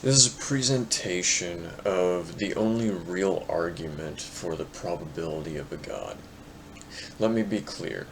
This is a presentation of the only real argument for the probability of a God. Let me be clear.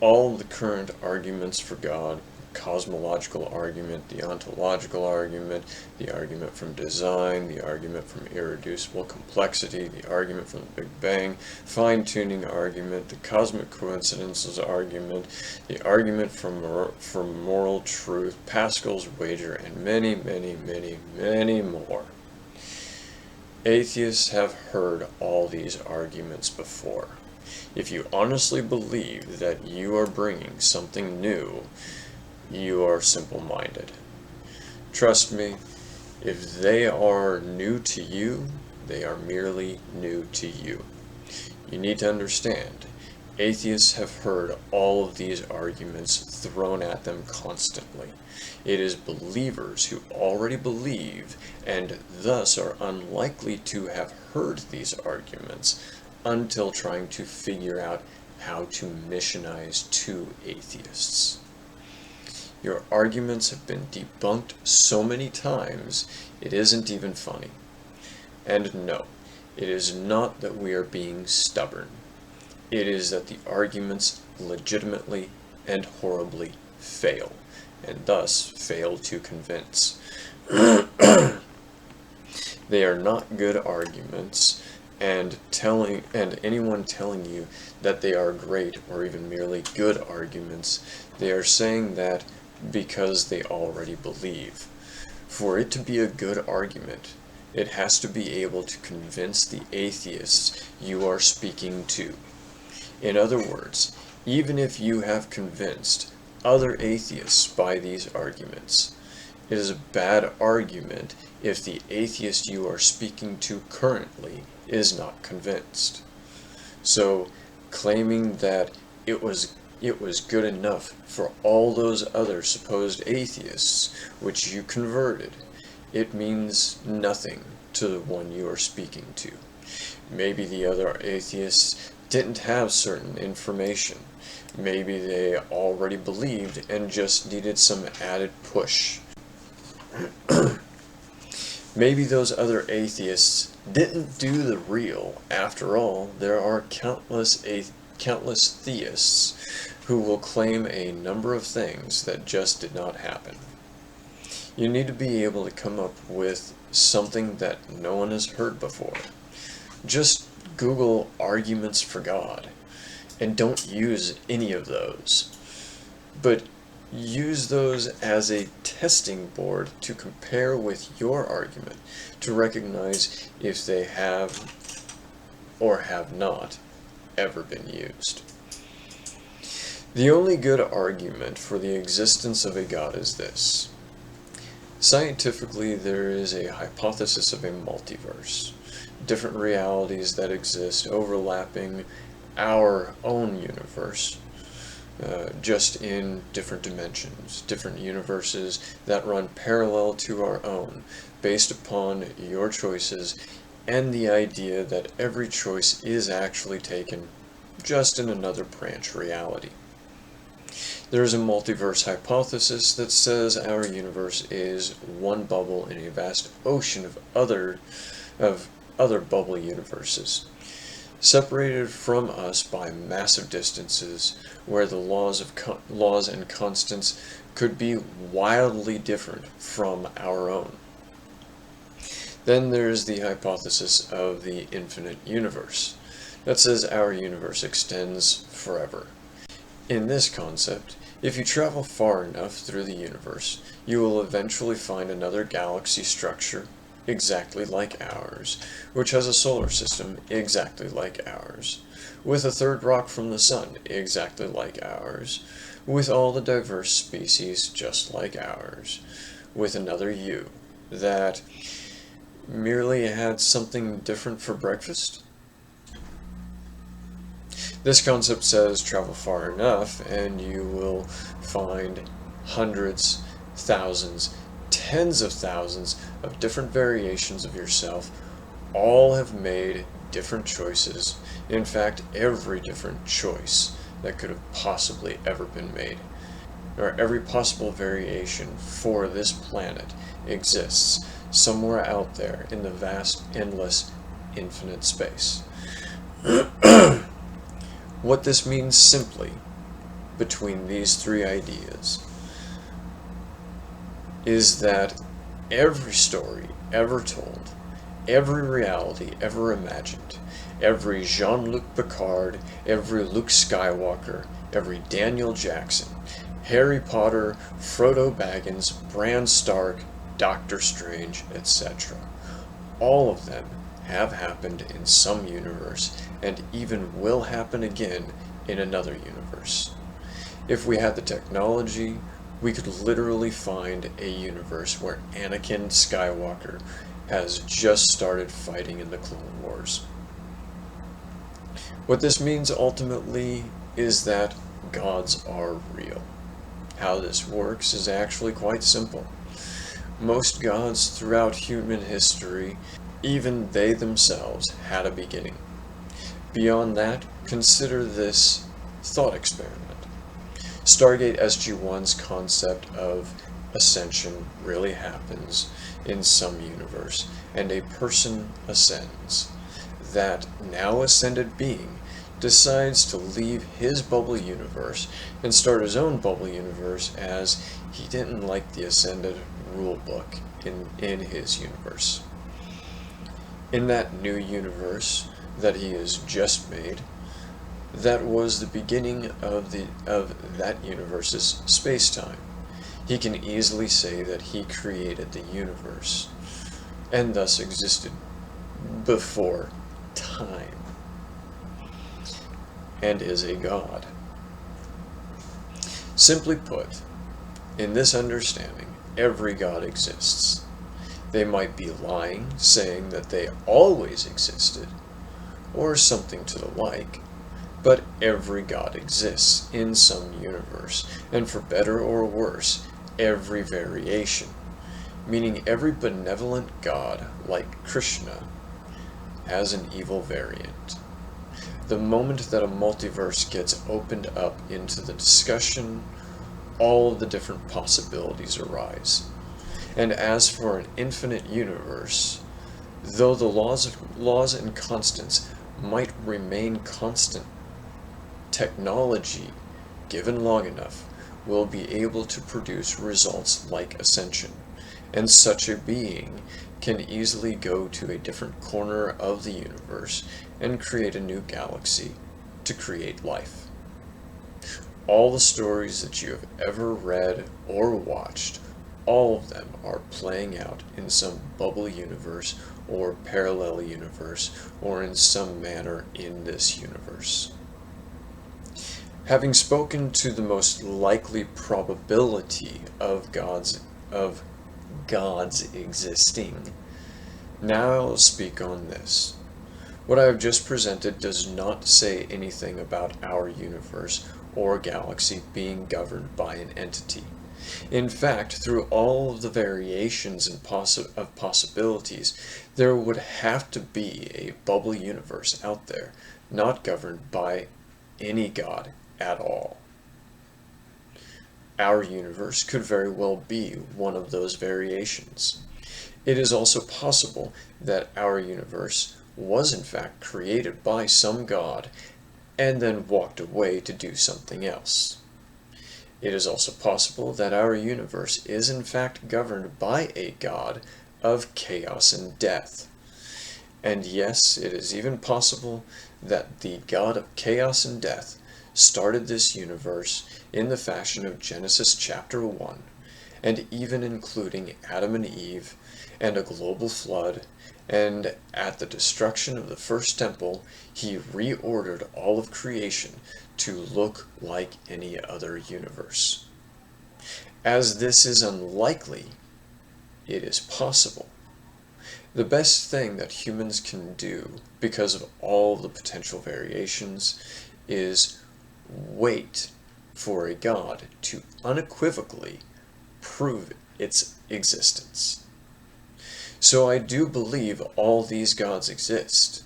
All the current arguments for God, cosmological argument, the ontological argument, the argument from design, the argument from irreducible complexity, the argument from the Big Bang, fine-tuning argument, the cosmic coincidences argument, the argument from moral truth, Pascal's wager, and many, many, many, many more. Atheists have heard all these arguments before. If you honestly believe that you are bringing something new, you are simple-minded. Trust me, if they are new to you, they are merely new to you. You need to understand, atheists have heard all of these arguments thrown at them constantly. It is believers who already believe and thus are unlikely to have heard these arguments until trying to figure out how to missionize to atheists. Your arguments have been debunked so many times, it isn't even funny. And no, it is not that we are being stubborn. It is that the arguments legitimately and horribly fail, and thus fail to convince. They are not good arguments, and anyone telling you that they are great or even merely good arguments, they are saying that because they already believe. For it to be a good argument, it has to be able to convince the atheists you are speaking to. In other words, even if you have convinced other atheists by these arguments, it is a bad argument if the atheist you are speaking to currently is not convinced. So, claiming that it was good enough for all those other supposed atheists which you converted, it means nothing to the one you are speaking to. Maybe the other atheists didn't have certain information. Maybe they already believed and just needed some added push. Maybe those other atheists didn't do the real. After all, there are countless theists who will claim a number of things that just did not happen. You need to be able to come up with something that no one has heard before. Just Google arguments for God, and don't use any of those. But use those as a testing board to compare with your argument, to recognize if they have or have not ever been used. The only good argument for the existence of a God is this. Scientifically, there is a hypothesis of a multiverse, different realities that exist overlapping our own universe, just in different dimensions, different universes that run parallel to our own, based upon your choices and the idea that every choice is actually taken just in another branch reality. There is a multiverse hypothesis that says our universe is one bubble in a vast ocean of other bubble universes, separated from us by massive distances, where the laws and constants could be wildly different from our own. Then there is the hypothesis of the infinite universe, that says our universe extends forever. In this concept, if you travel far enough through the universe, you will eventually find another galaxy structure exactly like ours, which has a solar system exactly like ours, with a third rock from the sun exactly like ours, with all the diverse species just like ours, with another you that merely had something different for breakfast. This concept says travel far enough and you will find hundreds, thousands, tens of thousands of different variations of yourself. All have made different choices. In fact, every different choice that could have possibly ever been made. or every possible variation for this planet exists somewhere out there in the vast, endless, infinite space. What this means simply between these three ideas is that every story ever told, every reality ever imagined, every Jean-Luc Picard, every Luke Skywalker, every Daniel Jackson, Harry Potter, Frodo Baggins, Bran Stark, Doctor Strange, etc. All of them have happened in some universe, and even will happen again in another universe. If we had the technology, we could literally find a universe where Anakin Skywalker has just started fighting in the Clone Wars. What this means ultimately is that gods are real. How this works is actually quite simple. Most gods throughout human history, even they themselves, had a beginning. Beyond that, consider this thought experiment. Stargate SG-1's concept of ascension really happens in some universe, and a person ascends. That now ascended being decides to leave his bubble universe and start his own bubble universe, as he didn't like the ascended rulebook in his universe. In that new universe that he has just made, that was the beginning of that universe's space-time. He can easily say that he created the universe, and thus existed before time, and is a god. Simply put, in this understanding, every god exists. They might be lying, saying that they always existed, or something to the like, but every god exists in some universe, and for better or worse, every variation, meaning every benevolent god, like Krishna, has an evil variant. The moment that a multiverse gets opened up into the discussion, all of the different possibilities arise. And as for an infinite universe, though the laws and constants might remain constant, technology, given long enough, will be able to produce results like ascension, and such a being can easily go to a different corner of the universe and create a new galaxy to create life. All the stories that you have ever read or watched, all of them are playing out in some bubble universe or parallel universe, or in some manner in this universe. Having spoken to the most likely probability of gods existing, now I'll speak on this. What I have just presented does not say anything about our universe or galaxy being governed by an entity. In fact, through all of the variations of possibilities, there would have to be a bubble universe out there, not governed by any god at all. Our universe could very well be one of those variations. It is also possible that our universe was in fact created by some god and then walked away to do something else. It is also possible that our universe is in fact governed by a god of chaos and death. And yes, it is even possible that the god of chaos and death started this universe in the fashion of Genesis chapter 1, and even including Adam and Eve and a global flood, and at the destruction of the first temple, he reordered all of creation to look like any other universe. As this is unlikely, it is possible. The best thing that humans can do, because of all the potential variations, is wait for a god to unequivocally prove its existence. So I do believe all these gods exist.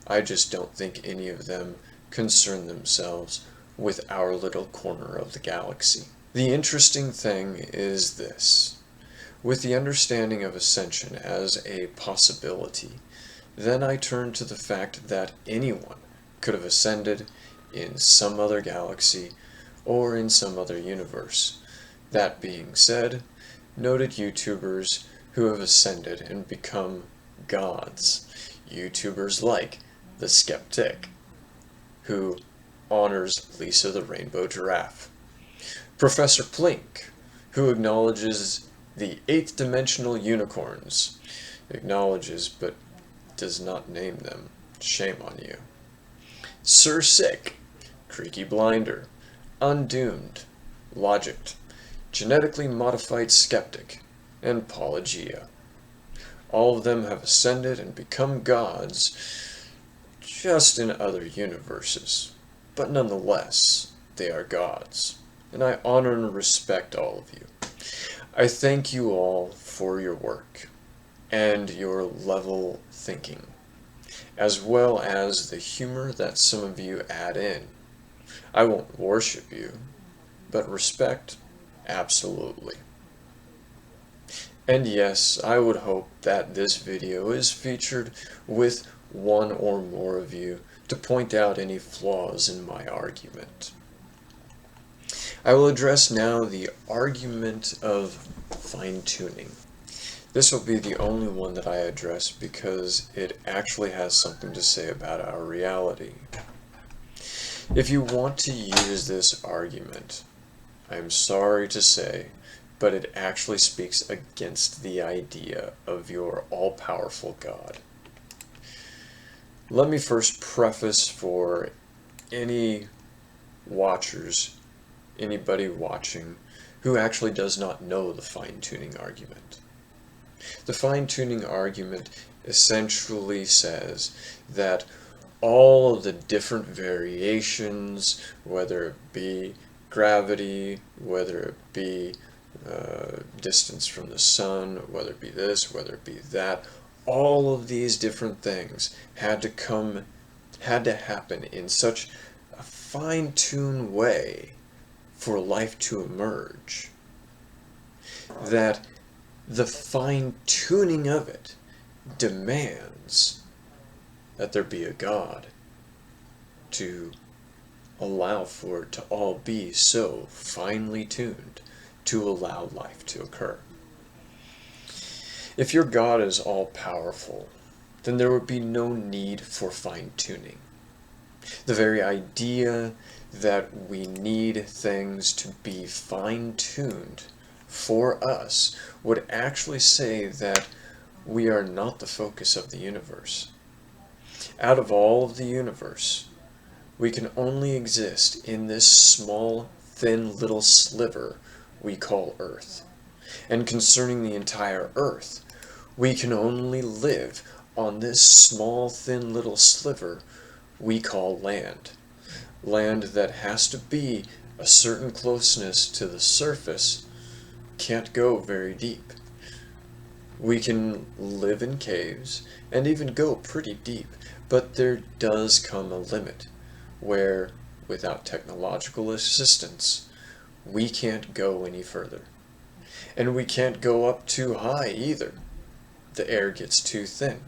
I just don't think any of them concern themselves with our little corner of the galaxy. The interesting thing is this. With the understanding of ascension as a possibility, then I turn to the fact that anyone could have ascended in some other galaxy or in some other universe. That being said, noted YouTubers who have ascended and become gods. YouTubers like The Skeptic, who honors Lisa the Rainbow Giraffe. Professor Plink, who acknowledges the eighth dimensional unicorns. Acknowledges but does not name them. Shame on you. Sir Sick, Creaky Blinder, Undoomed, Logicked, Genetically Modified Skeptic, and Paulogia. All of them have ascended and become gods, just in other universes. But nonetheless, they are gods, and I honor and respect all of you. I thank you all for your work and your level thinking, as well as the humor that some of you add in. I won't worship you, but respect, absolutely. And yes, I would hope that this video is featured with one or more of you to point out any flaws in my argument. I will address now the argument of fine-tuning. This will be the only one that I address because it actually has something to say about our reality. If you want to use this argument, I am sorry to say, but it actually speaks against the idea of your all-powerful God. Let me first preface for any watchers, anybody watching, who actually does not know the fine-tuning argument. The fine-tuning argument essentially says that all of the different variations, whether it be gravity, whether it be distance from the sun, whether it be this, whether it be that, all of these different things had to happen in such a fine-tuned way for life to emerge that the fine-tuning of it demands that there be a God to allow for it to all be so finely tuned to allow life to occur. If your God is all-powerful, then there would be no need for fine-tuning. The very idea that we need things to be fine-tuned for us would actually say that we are not the focus of the universe. Out of all of the universe, we can only exist in this small, thin little sliver we call Earth. And concerning the entire Earth, we can only live on this small, thin little sliver we call land. Land that has to be a certain closeness to the surface, can't go very deep. We can live in caves and even go pretty deep, but there does come a limit where, without technological assistance, we can't go any further. And we can't go up too high either. The air gets too thin.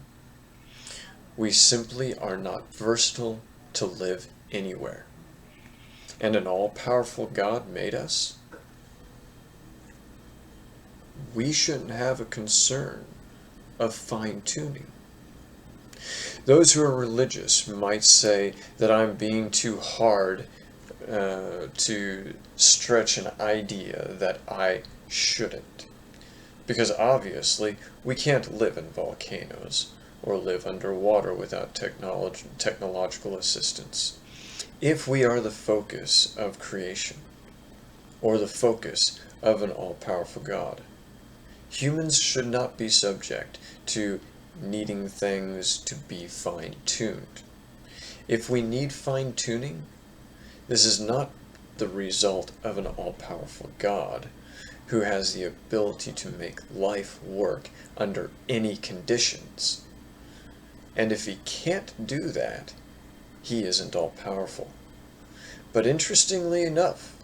We simply are not versatile to live anywhere. And an all-powerful God made us. We shouldn't have a concern of fine-tuning. Those who are religious might say that I'm being too hard to stretch an idea that I shouldn't. Because obviously, we can't live in volcanoes or live underwater without technological assistance. If we are the focus of creation, or the focus of an all-powerful God, humans should not be subject to needing things to be fine-tuned. If we need fine-tuning, this is not the result of an all-powerful God who has the ability to make life work under any conditions. And if he can't do that, he isn't all-powerful. But interestingly enough,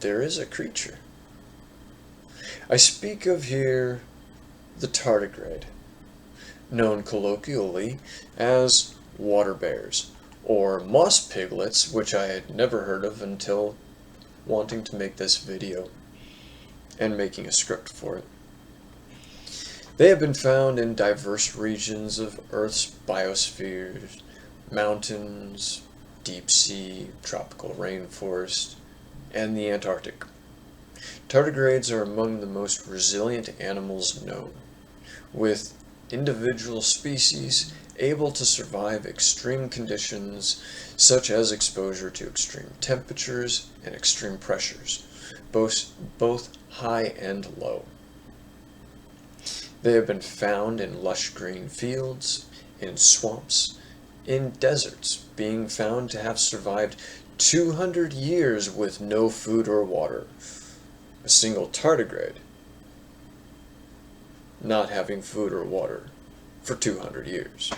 there is a creature. I speak of here the tardigrade, known colloquially as water bears, or moss piglets, which I had never heard of until wanting to make this video and making a script for it. They have been found in diverse regions of Earth's biospheres, mountains, deep sea, tropical rainforest, and the Antarctic. Tardigrades are among the most resilient animals known, with individual species able to survive extreme conditions such as exposure to extreme temperatures and extreme pressures, both high and low. They have been found in lush green fields, in swamps, in deserts, being found to have survived 200 years with no food or water. A single tardigrade not having food or water for 200 years.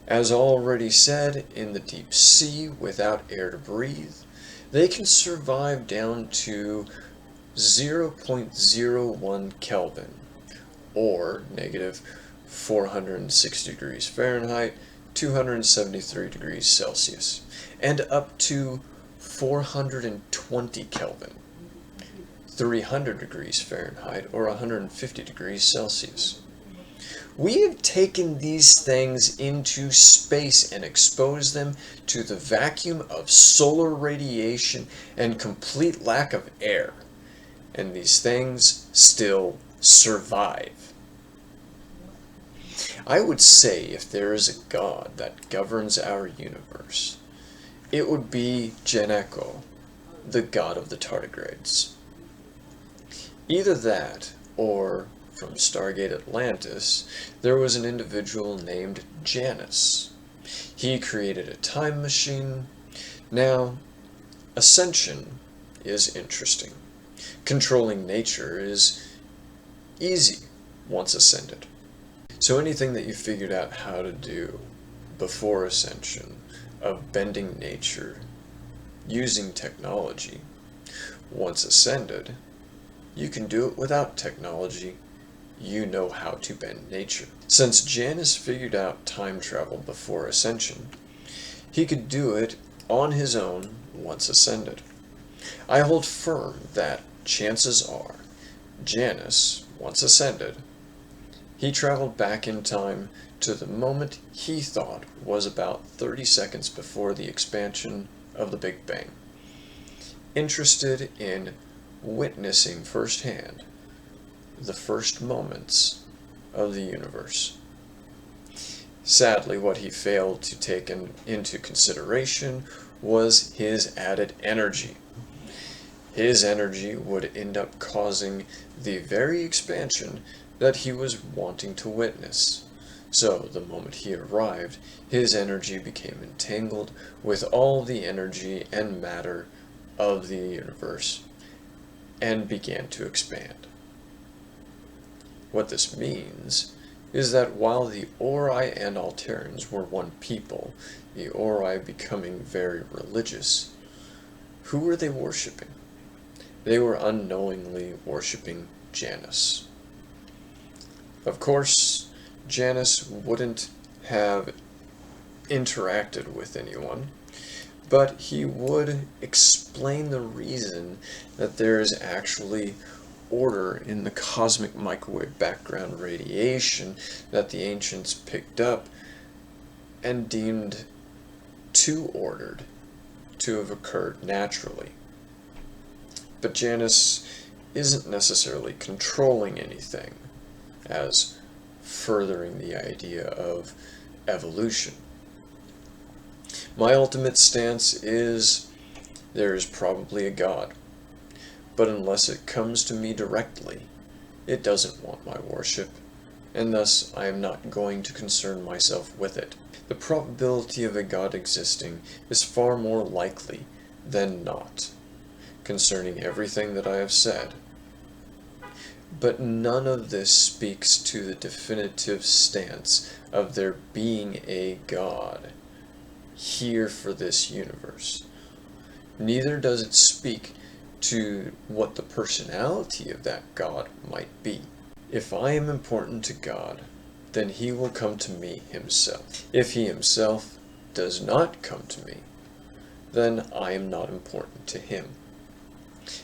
As already said, in the deep sea, without air to breathe, they can survive down to 0.01 Kelvin, or negative 460 degrees Fahrenheit, 273 degrees Celsius, and up to 420 Kelvin, 300 degrees Fahrenheit, or 150 degrees Celsius. We have taken these things into space and exposed them to the vacuum of solar radiation and complete lack of air, and these things still survive. I would say if there is a God that governs our universe, it would be Geneko, the god of the tardigrades. Either that, or from Stargate Atlantis, there was an individual named Janus. He created a time machine. Now, ascension is interesting. Controlling nature is easy once ascended. So anything that you figured out how to do before ascension of bending nature using technology, once ascended, you can do it without technology. You know how to bend nature. Since Janus figured out time travel before ascension, he could do it on his own once ascended. I hold firm that chances are Janus, once ascended, he traveled back in time to the moment he thought was about 30 seconds before the expansion of the Big Bang, interested in witnessing firsthand the first moments of the universe. Sadly, what he failed to take into consideration was his added energy. His energy would end up causing the very expansion that he was wanting to witness. So, the moment he arrived, his energy became entangled with all the energy and matter of the universe and began to expand. What this means is that while the Ori and Alterans were one people, the Ori becoming very religious, who were they worshipping? They were unknowingly worshipping Janus. Of course, Janus wouldn't have interacted with anyone, but he would explain the reason that there is actually order in the cosmic microwave background radiation that the ancients picked up and deemed too ordered to have occurred naturally. But Janus isn't necessarily controlling anything, as furthering the idea of evolution. My ultimate stance is there is probably a God, but unless it comes to me directly, it doesn't want my worship, and thus I am not going to concern myself with it. The probability of a God existing is far more likely than not, concerning everything that I have said. But none of this speaks to the definitive stance of there being a God here for this universe. Neither does it speak to what the personality of that God might be. If I am important to God, then he will come to me himself. If he himself does not come to me, then I am not important to him.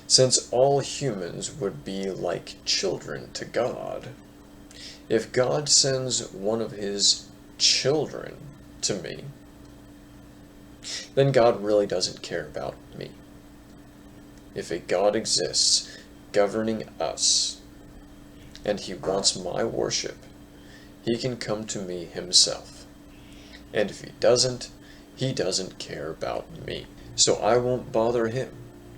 Since all humans would be like children to God, if God sends one of his children to me, then God really doesn't care about me. If a God exists governing us, and he wants my worship, he can come to me himself. And if he doesn't care about me. So I won't bother him,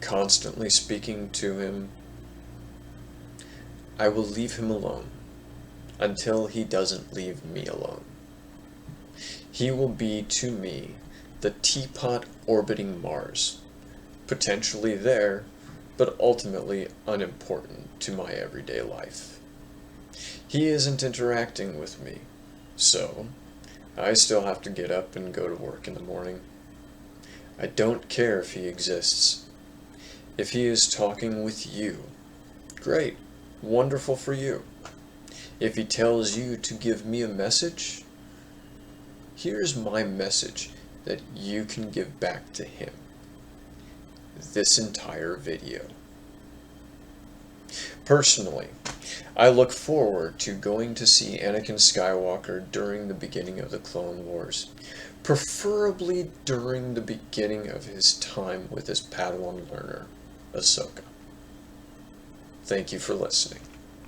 constantly speaking to him. I will leave him alone until he doesn't leave me alone. He will be to me the teapot orbiting Mars, potentially there, but ultimately unimportant to my everyday life. He isn't interacting with me, so I still have to get up and go to work in the morning. I don't care if he exists. If he is talking with you, great, wonderful for you. If he tells you to give me a message, here's my message that you can give back to him. This entire video. Personally, I look forward to going to see Anakin Skywalker during the beginning of the Clone Wars, preferably during the beginning of his time with his Padawan learner, Ahsoka. Thank you for listening.